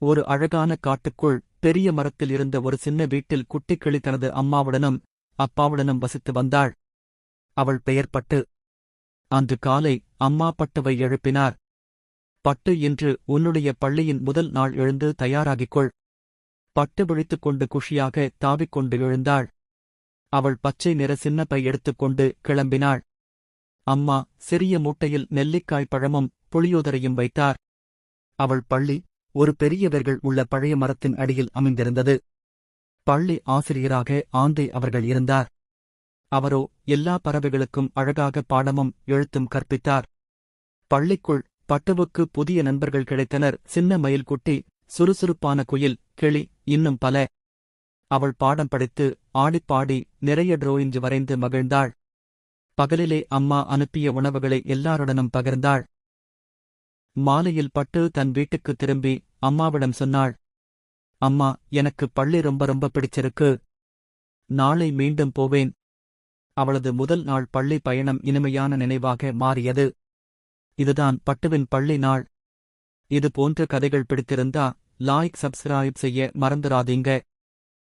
ஒரு அழகான காட்டுக்குள் பெரிய மரத்தில் இருந்த ஒரு சின்ன வீட்டில் குட்டிக்கிளி தனது அம்மாவுடனும் அப்பாவுடனும் வசித்து வந்தாள். அவள் பெயர் பட்டு. அன்று காலை அம்மா பட்டுவை எழுப்பினார். பட்டு, இன்று உன்னுடைய பள்ளியின் முதல் நாள், எழுந்து தயாராகிக்கொள். பட்டு விழித்துக் கொண்டு குஷியாக தாவிக்கொண்டு எழுந்தாள். அவள் பச்சை நிற சின்ன பை எடுத்துக்கொண்டு கிளம்பினாள். அம்மா சிறிய மூட்டையில் நெல்லிக்காய் பழமும் புளியோதரையும் வைத்தார். அவள் பள்ளி ஒரு பெரியவர்கள் உள்ள பழைய மரத்தின் அடியில் அமைந்திருந்தது. பள்ளி ஆசிரியராக ஆந்தை அவர்கள் இருந்தார். அவரோ எல்லா பறவைகளுக்கும் அழகாக பாடமும் எழுத்தும் கற்பித்தார். பள்ளிக்குள் பட்டுவுக்கு புதிய நண்பர்கள் கிடைத்தனர். சின்ன மயில் குட்டி, சுறுசுறுப்பான குயில், கிளி, இன்னும் பல. அவள் பாடம் படித்து ஆடிப்பாடி நிறைய டிராயிங் வரைந்து மகிழ்ந்தாள். பகலிலே அம்மா அனுப்பிய உணவுகளை எல்லாருடனும் பகிர்ந்தாள். மாலையில் பட்டு தன் வீட்டுக்குத் திரும்பி அம்மாவிடம் சொன்னாள், அம்மா, எனக்கு பள்ளி ரொம்ப ரொம்ப பிடிச்சிருக்கு. நாளை மீண்டும் போவேன். அவளது முதல் நாள் பள்ளி பயணம் இனிமையான நினைவாக மாறியது. இதுதான் பட்டுவின் பள்ளி நாள். இது போன்ற கதைகள் பிடித்திருந்தா லைக், சப்ஸ்கிரைப் செய்ய மறந்துடாதீங்க.